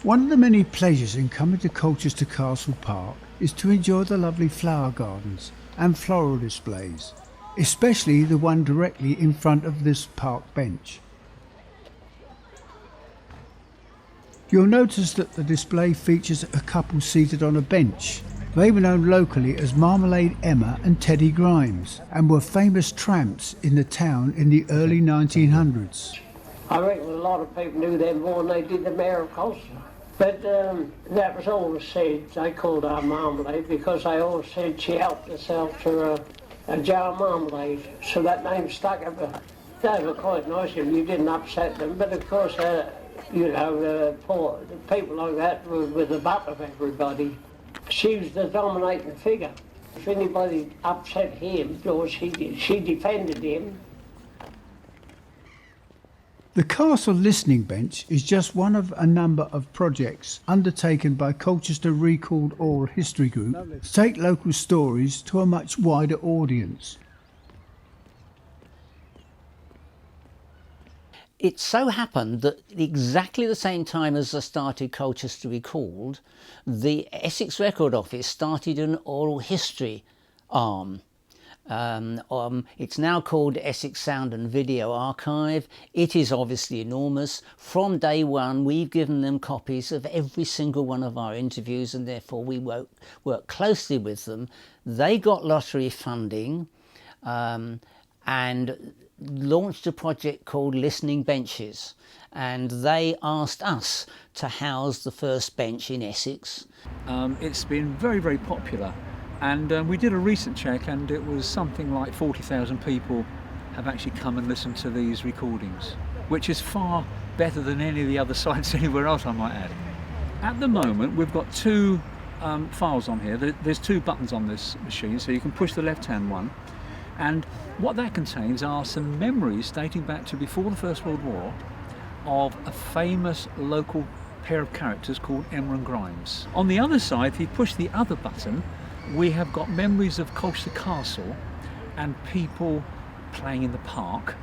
One of the many pleasures in coming to Colchester Castle Park is to enjoy the lovely flower gardens and floral displays, especially the one directly in front of this park bench. You'll notice that the display features a couple seated on a bench. They were known locally as Marmalade Emma and Teddy Grimes and were famous tramps in the town in the early 1900s. I reckon a lot of people knew them more than they did the Mayor of Colchester. But that was always said, they called her Marmalade because they always said she helped herself to a jar of marmalade. So that name stuck up. They were quite nice if you didn't upset them, but of course, poor people like that were the butt of everybody. She was the dominating figure. If anybody upset him, or she defended him. The Castle Listening Bench is just one of a number of projects undertaken by Colchester Recalled Oral History Group to take local stories to a much wider audience. It so happened that exactly the same time as I started Colchester Recalled, the Essex Record Office started an oral history arm. It's now called Essex Sound and Video Archive. It is obviously enormous. From day one, we've given them copies of every single one of our interviews, and therefore we work closely with them. They got lottery funding and launched a project called Listening Benches, and they asked us to house the first bench in Essex. It's been very, very popular. And we did a recent check, and it was something like 40,000 people have actually come and listened to these recordings, which is far better than any of the other sites anywhere else, I might add. At the moment, we've got two files on here. There's two buttons on this machine, so you can push the left-hand one. And what that contains are some memories dating back to before the First World War of a famous local pair of characters called Emma and Grimes. On the other side, if you push the other button, we have got memories of Colchester Castle and people playing in the park,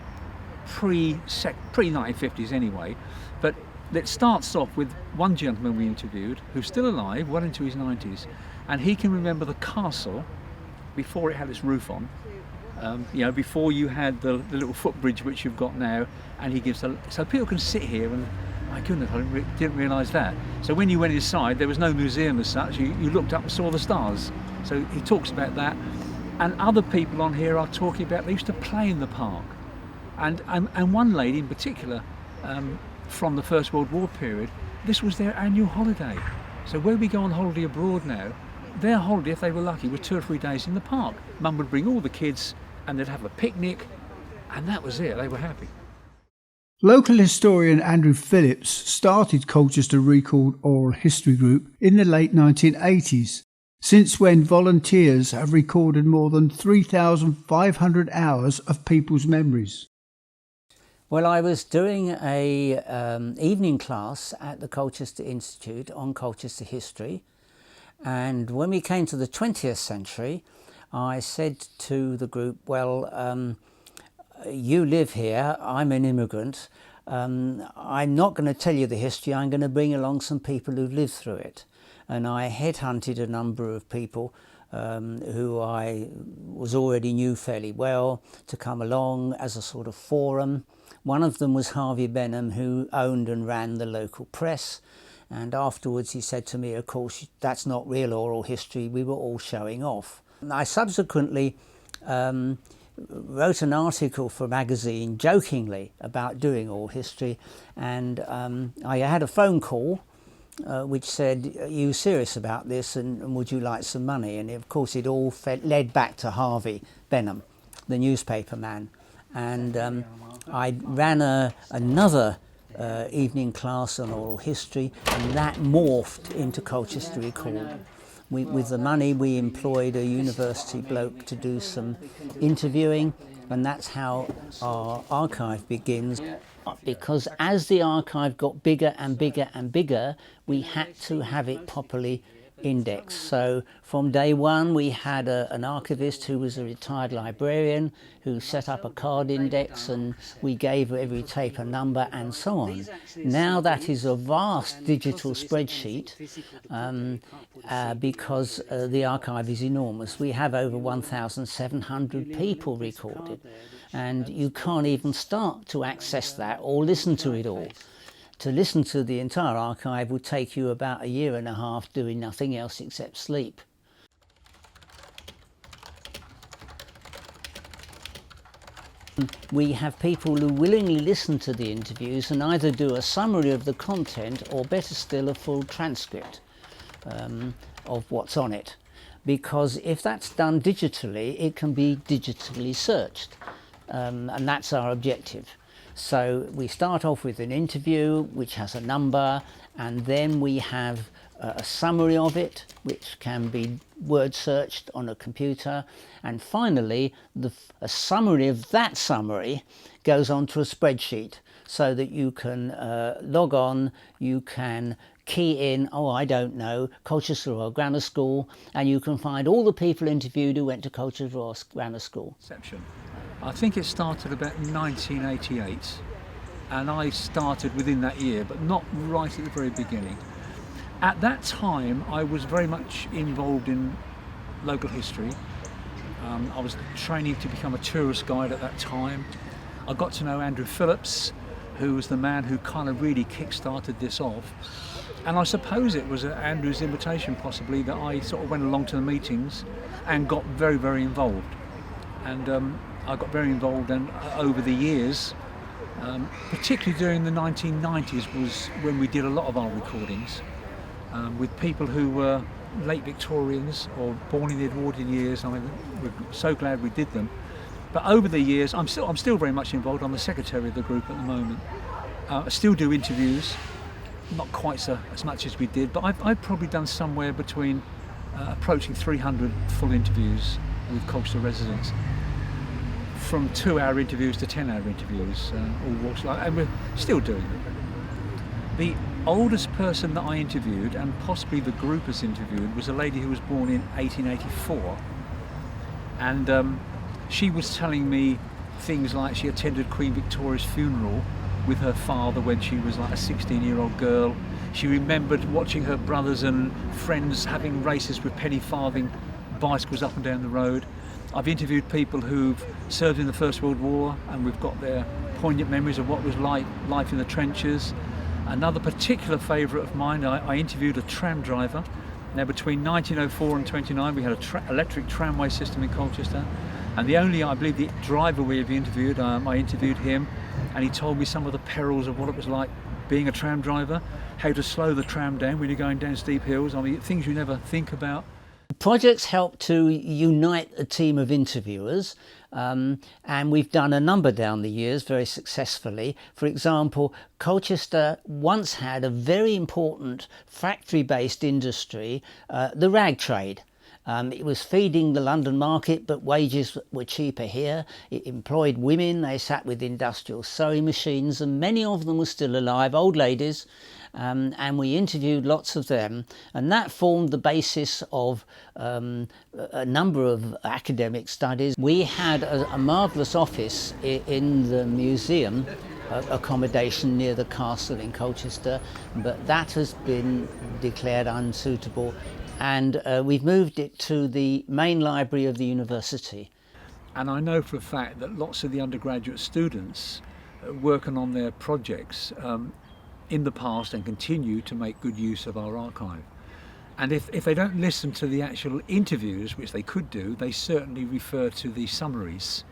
pre-1950s anyway. But it starts off with one gentleman we interviewed who's still alive, well into his 90s, and he can remember the castle before it had its roof on, before you had the little footbridge which you've got now, and he gives so people can sit here and, my goodness, I didn't realise that. So when you went inside, there was no museum as such. You looked up and saw the stars. So he talks about that. And other people on here are talking about they used to play in the park. And one lady in particular, from the First World War period, this was their annual holiday. So when we go on holiday abroad now, their holiday, if they were lucky, was 2 or 3 days in the park. Mum would bring all the kids and they'd have a picnic, and that was it. They were happy. Local historian Andrew Phillips started Colchester Recalled Oral History Group in the late 1980s, since when volunteers have recorded more than 3,500 hours of people's memories. Well, I was doing a evening class at the Colchester Institute on Colchester history, and when we came to the 20th century, I said to the group, well, you live here, I'm an immigrant, I'm not going to tell you the history, I'm going to bring along some people who've lived through it. And I headhunted a number of people who I already knew fairly well to come along as a sort of forum. One of them was Harvey Benham, who owned and ran the local press. And afterwards he said to me, of course, that's not real oral history, we were all showing off. I subsequently wrote an article for a magazine jokingly about doing oral history, and I had a phone call which said, are you serious about this, and would you like some money? And of course it all led back to Harvey Benham, the newspaper man. And I ran another evening class on oral history, and that morphed into Colchester Recalled. With the money we employed a university bloke to do some interviewing, and that's how our archive begins. Because as the archive got bigger and bigger and bigger, we had to have it properly index. So from day one we had an archivist who was a retired librarian who set up a card index, and we gave every tape a number and so on. Now that is a vast digital spreadsheet because the archive is enormous. We have over 1,700 people recorded, and you can't even start to access that or listen to it all. To listen to the entire archive would take you about a year and a half doing nothing else except sleep. We have people who willingly listen to the interviews and either do a summary of the content or, better still, a full transcript of what's on it. Because if that's done digitally, it can be digitally searched, and that's our objective. So we start off with an interview which has a number, and then we have a summary of it which can be word searched on a computer, and finally a summary of that summary goes onto a spreadsheet so that you can log on, you can key in, oh I don't know, Colchester Royal Grammar School, and you can find all the people interviewed who went to Colchester Royal Grammar School. I think it started about 1988, and I started within that year, but not right at the very beginning. At that time, I was very much involved in local history. I was training to become a tourist guide at that time. I got to know Andrew Phillips, who was the man who kind of really kick-started this off. And I suppose it was at Andrew's invitation, possibly, that I sort of went along to the meetings and got very, very involved. And I got very involved, and over the years, particularly during the 1990s, was when we did a lot of our recordings with people who were late Victorians or born in the Edwardian years. I mean, we're so glad we did them. But over the years, I'm still very much involved. I'm the secretary of the group at the moment. I still do interviews, not quite as much as we did, but I've probably done somewhere between approaching 300 full interviews with Colchester residents, from 2-hour interviews to 10-hour interviews, all walks like, and we're still doing them. The oldest person that I interviewed, and possibly the group has interviewed, was a lady who was born in 1884, and she was telling me things like she attended Queen Victoria's funeral with her father when she was like a 16-year-old girl. She remembered watching her brothers and friends having races with penny farthing bicycles up and down the road. I've interviewed people who've served in the First World War, and we've got their poignant memories of what was like life in the trenches. Another particular favourite of mine, I interviewed a tram driver. Now, between 1904 and 1929, we had an electric tramway system in Colchester, and the only, I believe, the driver we have interviewed, I interviewed him, and he told me some of the perils of what it was like being a tram driver, how to slow the tram down when you're going down steep hills. I mean, things you never think about. Projects help to unite a team of interviewers, and we've done a number down the years very successfully. For example, Colchester once had a very important factory-based industry, the rag trade. It was feeding the London market, but wages were cheaper here. It employed women, they sat with industrial sewing machines, and many of them were still alive, old ladies, and we interviewed lots of them, and that formed the basis of a number of academic studies. We had a marvellous office in the museum accommodation near the castle in Colchester, but that has been declared unsuitable, and we've moved it to the main library of the university. And I know for a fact that lots of the undergraduate students working on their projects in the past and continue to make good use of our archive. And if they don't listen to the actual interviews, which they could do, they certainly refer to the summaries,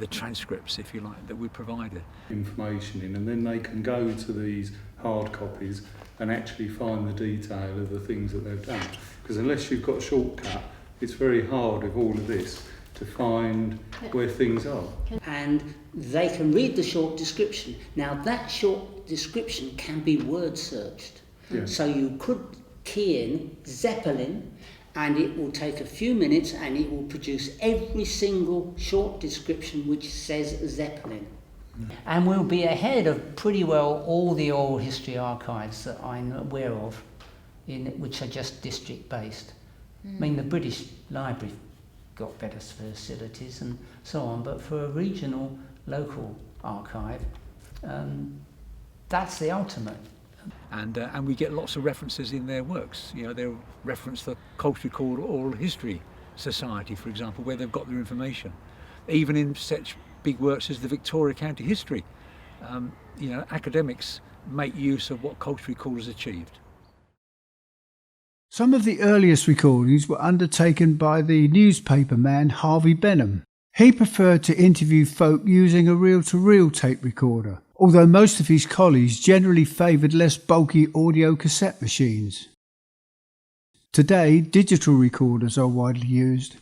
the transcripts, if you like, that we provided. Information in, and then they can go to these hard copies and actually find the detail of the things that they've done. Because unless you've got a shortcut, it's very hard with all of this to find where things are. And they can read the short description. Now that short description can be word searched. Yeah. So you could key in Zeppelin, and it will take a few minutes and it will produce every single short description which says Zeppelin. And we'll be ahead of pretty well all the oral history archives that I'm aware of. which are just district based. I mean, the British Library got better facilities and so on, but for a regional, local archive, that's the ultimate. And we get lots of references in their works. You know, they'll reference the Colchester Recalled Oral History Society, for example, where they've got their information. Even in such big works as the Victoria County History, you know, academics make use of what Colchester Recalled has achieved. Some of the earliest recordings were undertaken by the newspaper man Harvey Benham. He preferred to interview folk using a reel-to-reel tape recorder, although most of his colleagues generally favoured less bulky audio cassette machines. Today, digital recorders are widely used.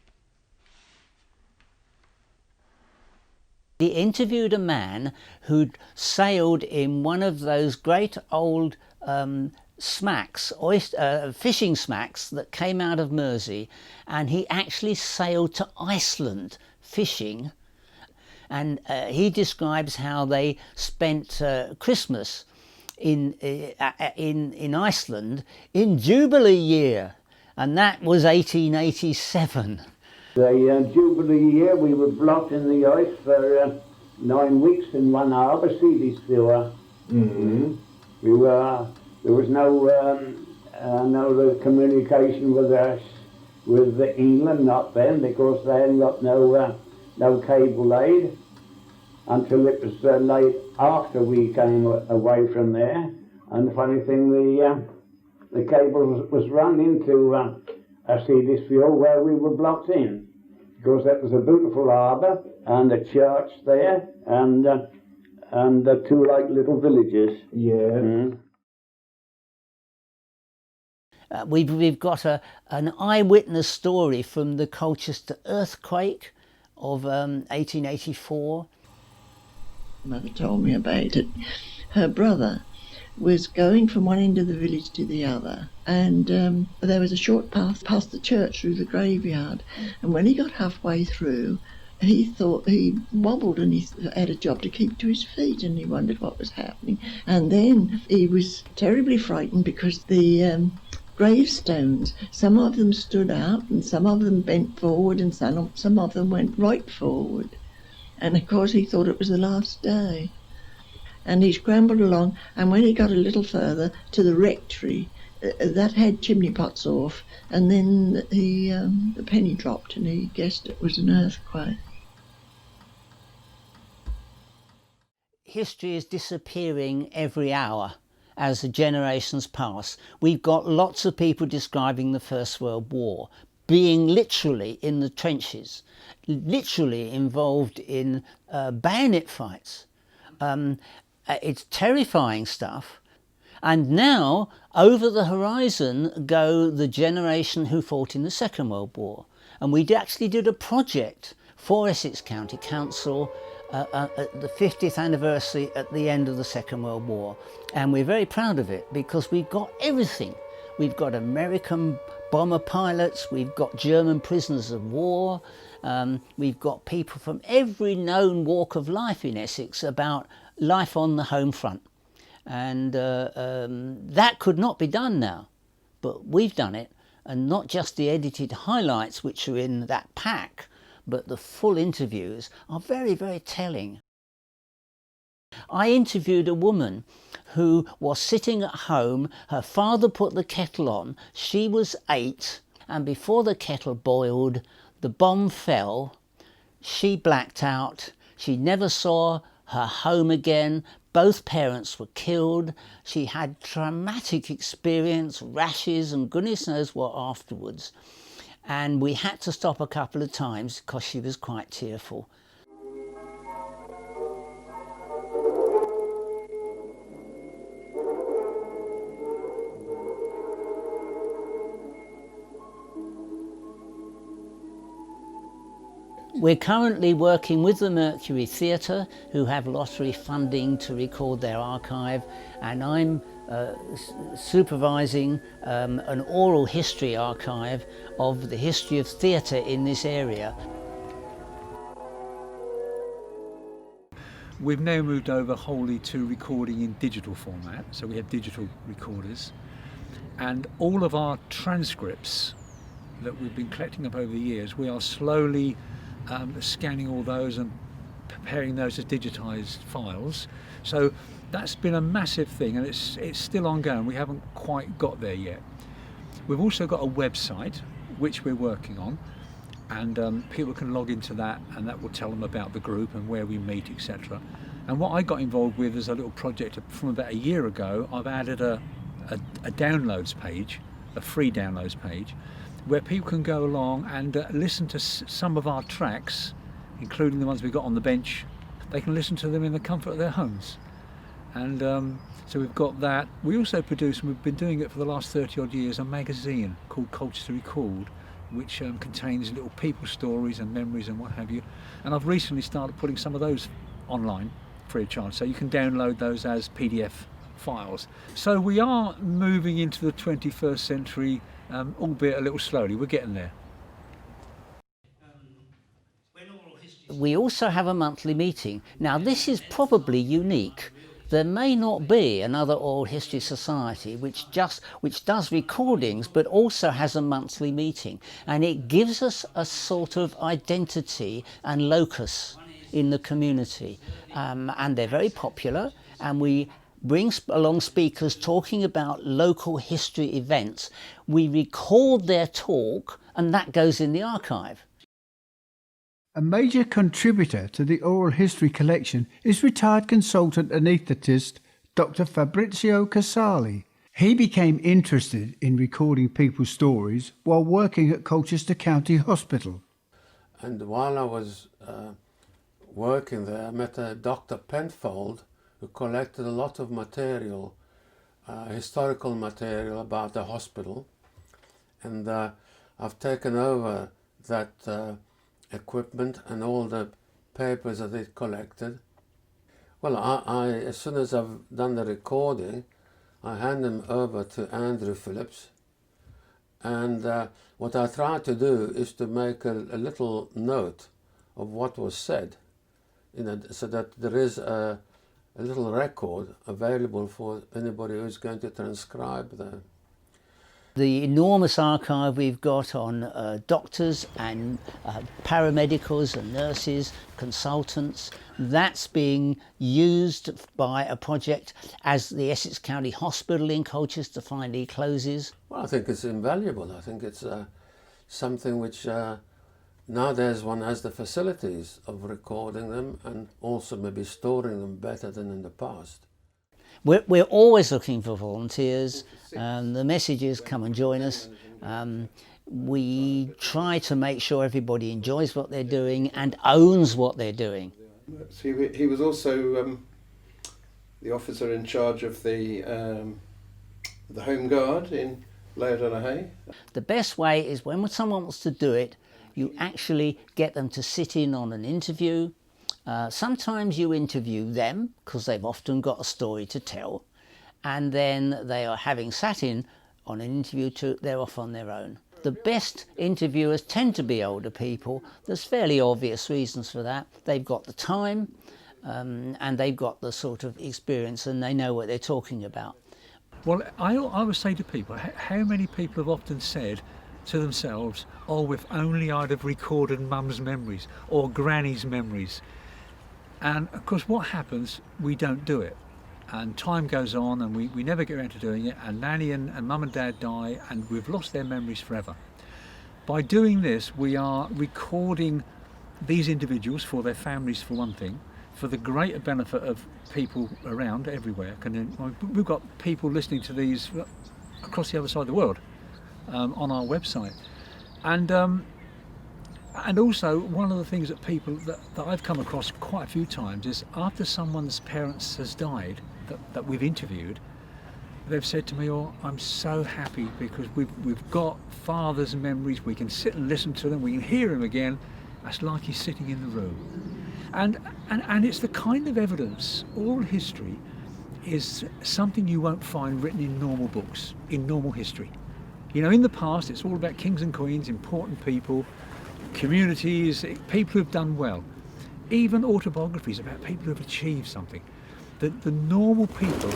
He interviewed a man who'd sailed in one of those great old smacks, fishing smacks that came out of Mersey, and he actually sailed to Iceland fishing, and he describes how they spent Christmas in Iceland in Jubilee year, and that was 1887. The Jubilee year, we were blocked in the ice for 9 weeks in one harbour, Sealy-Sewer. We were, there was no communication with us, with England, not then, because they hadn't got no cable laid until it was late after we came away from there. And the funny thing, the cable was run into Sealy-Sewer where we were blocked in, because that was a beautiful harbour and a church there and two like little villages. We've got an eyewitness story from the Colchester earthquake of 1884. Mother told me about it. Her brother was going from one end of the village to the other, and there was a short path past the church through the graveyard, and when he got halfway through, he thought he wobbled and he had a job to keep to his feet, and he wondered what was happening. And then he was terribly frightened because the gravestones, some of them stood out and some of them bent forward and some of them went right forward, and of course he thought it was the last day. And he scrambled along, and when he got a little further to the rectory, that had chimney pots off, and then the penny dropped and he guessed it was an earthquake. History is disappearing every hour as the generations pass. We've got lots of people describing the First World War, being literally in the trenches, literally involved in bayonet fights. It's terrifying stuff. And now, over the horizon go the generation who fought in the Second World War. And we actually did a project for Essex County Council at the 50th anniversary at the end of the Second World War. And we're very proud of it because we've got everything. We've got American bomber pilots, we've got German prisoners of war, we've got people from every known walk of life in Essex about life on the home front. And that could not be done now, but we've done it, and not just the edited highlights which are in that pack, but the full interviews are very, very telling. I interviewed a woman who was sitting at home, her father put the kettle on, she was 8, and before the kettle boiled, the bomb fell, she blacked out, she never saw her home again, both parents were killed, she had traumatic experience, rashes and goodness knows what afterwards, and we had to stop a couple of times because she was quite tearful. We're currently working with the Mercury Theatre, who have lottery funding to record their archive, and I'm supervising an oral history archive of the history of theatre in this area. We've now moved over wholly to recording in digital format, so we have digital recorders. And all of our transcripts that we've been collecting up over the years, we are slowly scanning all those and preparing those as digitised files. So that's been a massive thing, and it's still ongoing. We haven't quite got there yet. We've also got a website which we're working on, and people can log into that, and that will tell them about the group and where we meet, etc. And what I got involved with is a little project from about a year ago. I've added a downloads page, a free downloads page, where people can go along and listen to some of our tracks, including the ones we got on the bench. They can listen to them in the comfort of their homes. And so we've got that. We also produce, and we've been doing it for the last 30 odd years, a magazine called Colchester Recalled, which contains little people stories and memories and what have you. And I've recently started putting some of those online free of charge, so you can download those as PDF files. So we are moving into the 21st century, albeit a little slowly. We're getting there. We also have a monthly meeting. Now this is probably unique. There may not be another oral history society which does recordings but also has a monthly meeting, and it gives us a sort of identity and locus in the community, and they're very popular, and we bring along speakers talking about local history events. We record their talk, and that goes in the archive. A major contributor to the oral history collection is retired consultant anaesthetist Dr. Fabrizio Casali. He became interested in recording people's stories while working at Colchester County Hospital. And while I was working there, I met a Dr. Penfold, who collected a lot of material, historical material about the hospital. And I've taken over that equipment and all the papers that it collected. Well, I as soon as I've done the recording, I hand them over to Andrew Phillips, and what I try to do is to make a little note of what was said, so that there is a little record available for anybody who's going to transcribe that. The enormous archive we've got on doctors and paramedicals and nurses, consultants, that's being used by a project as the Essex County Hospital in Colchester finally closes. Well, I think it's invaluable. I think it's something which nowadays one has the facilities of recording them and also maybe storing them better than in the past. We're always looking for volunteers. The message is come and join us. We try to make sure everybody enjoys what they're doing and owns what they're doing. So he was also the officer in charge of the Home Guard in Layard-on-a-Hay. The best way is when someone wants to do it, you actually get them to sit in on an interview. Sometimes you interview them because they've often got a story to tell, and then they are having sat in on an interview they're off on their own. The best interviewers tend to be older people. There's fairly obvious reasons for that. They've got the time and they've got the sort of experience, and they know what they're talking about. Well, I would say to people, how many people have often said to themselves, oh, if only I'd have recorded mum's memories or granny's memories. And of course what happens, we don't do it, and time goes on and we never get around to doing it, and Nanny and mum and dad die and we've lost their memories forever. By doing this, we are recording these individuals for their families for one thing, for the greater benefit of people around everywhere. We've got people listening to these across the other side of the world on our website. And also, one of the things that people that I've come across quite a few times is after someone's parents has died that we've interviewed, they've said to me, oh, I'm so happy because we've got father's memories, we can sit and listen to them, we can hear him again, it's like he's sitting in the room. And it's the kind of evidence, oral history is something you won't find written in normal books, in normal history. You know, in the past it's all about kings and queens, important people, communities, people who've done well, even autobiographies about people who've achieved something. The normal people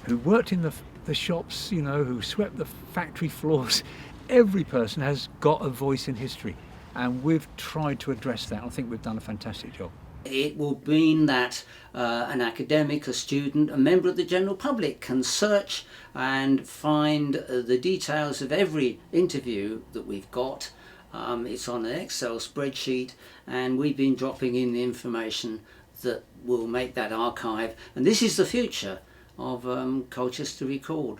who worked in the the shops, you know, who swept the factory floors. Every person has got a voice in history, and we've tried to address that. I think we've done a fantastic job. It will mean that an academic, a student, a member of the general public can search and find the details of every interview that we've got. It's on an Excel spreadsheet, and we've been dropping in the information that will make that archive. And this is the future of Colchester Recalled.